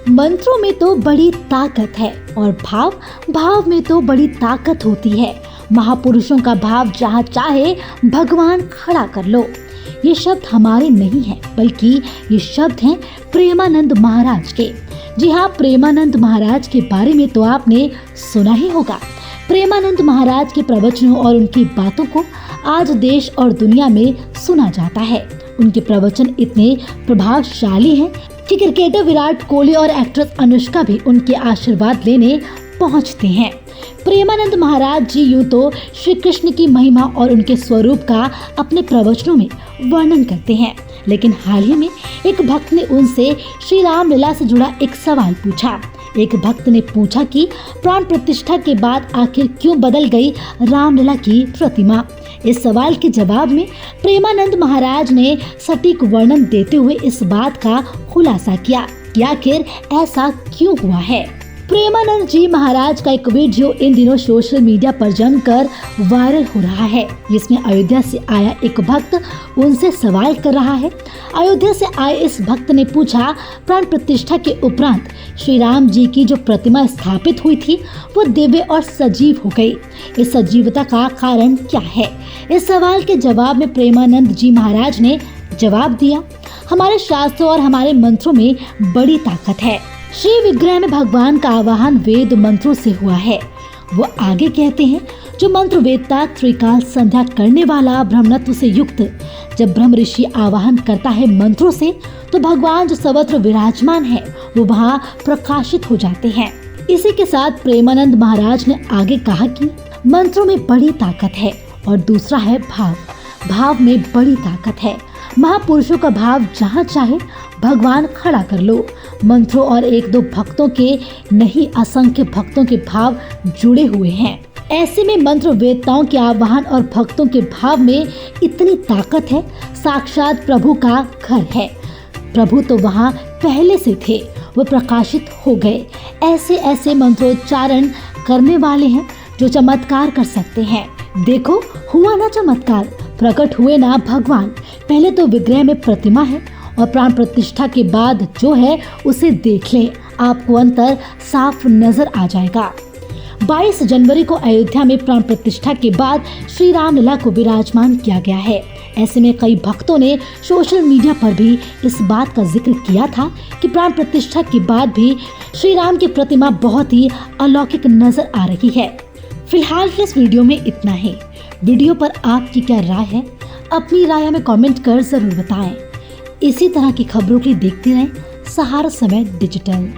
मंत्रों में तो बड़ी ताकत है और भाव में तो बड़ी ताकत होती है। महापुरुषों का भाव जहाँ चाहे भगवान खड़ा कर लो। ये शब्द हमारे नहीं हैं, बल्कि ये शब्द हैं प्रेमानंद महाराज के। जी हाँ, प्रेमानंद महाराज के बारे में तो आपने सुना ही होगा। प्रेमानंद महाराज के प्रवचनों और उनकी बातों को आज देश और दुनिया में सुना जाता है। उनके प्रवचन इतने प्रभावशाली हैं कि क्रिकेटर विराट कोहली और एक्ट्रेस अनुष्का भी उनके आशीर्वाद लेने पहुंचते हैं। प्रेमानंद महाराज जी यूं तो श्री कृष्ण की महिमा और उनके स्वरूप का अपने प्रवचनों में वर्णन करते हैं, लेकिन हाल ही में एक भक्त ने उनसे श्री राम लीला से जुड़ा एक सवाल पूछा। एक भक्त ने पूछा कि प्राण प्रतिष्ठा के बाद आखिर क्यों बदल गई रामलीला की प्रतिमा। इस सवाल के जवाब में प्रेमानंद महाराज ने सटीक वर्णन देते हुए इस बात का खुलासा किया कि आखिर ऐसा क्यों हुआ है। प्रेमानंद जी महाराज का एक वीडियो इन दिनों सोशल मीडिया पर जमकर वायरल हो रहा है, जिसमें अयोध्या से आया एक भक्त उनसे सवाल कर रहा है। अयोध्या से आए इस भक्त ने पूछा, प्राण प्रतिष्ठा के उपरांत श्री राम जी की जो प्रतिमा स्थापित हुई थी वो दिव्य और सजीव हो गई। इस सजीवता का कारण क्या है? इस सवाल के जवाब में प्रेमानंद जी महाराज ने जवाब दिया, हमारे शास्त्रों और हमारे मंत्रों में बड़ी ताकत है। श्री विग्रह में भगवान का आवाहन वेद मंत्रों से हुआ है। वो आगे कहते हैं, जो मंत्र वेदता त्रिकाल संध्या करने वाला ब्रह्मत्व से युक्त जब ब्रह्म ऋषि आवाहन करता है मंत्रों से, तो भगवान जो सर्वत्र विराजमान है वो वहाँ प्रकाशित हो जाते हैं। इसी के साथ प्रेमानंद महाराज ने आगे कहा कि मंत्रों में बड़ी ताकत है और दूसरा है भाव में बड़ी ताकत है। महापुरुषों का भाव जहाँ चाहे भगवान खड़ा कर लो। मंत्रों और एक दो भक्तों के नहीं, असंख्य भक्तों के भाव जुड़े हुए हैं। ऐसे में मंत्र वेदताओं के आवाहन और भक्तों के भाव में इतनी ताकत है, साक्षात प्रभु का घर है। प्रभु तो वहाँ पहले से थे, वो प्रकाशित हो गए। ऐसे मंत्रोच्चारण करने वाले हैं जो चमत्कार कर सकते हैं। देखो, हुआ ना चमत्कार, प्रकट हुए ना भगवान। पहले तो विग्रह में प्रतिमा है और प्राण प्रतिष्ठा के बाद जो है उसे देख ले, आपको अंतर साफ नजर आ जाएगा। 22 जनवरी को अयोध्या में प्राण प्रतिष्ठा के बाद श्री राम लीला को विराजमान किया गया है। ऐसे में कई भक्तों ने सोशल मीडिया पर भी इस बात का जिक्र किया था कि प्राण प्रतिष्ठा के बाद भी श्री राम की प्रतिमा बहुत ही अलौकिक नजर आ रही है। फिलहाल के इस वीडियो में इतना ही। वीडियो पर आपकी क्या राय है? अपनी राय हमें कमेंट कर जरूर बताएं। इसी तरह की खबरों के लिए देखते रहें सहारा समय डिजिटल।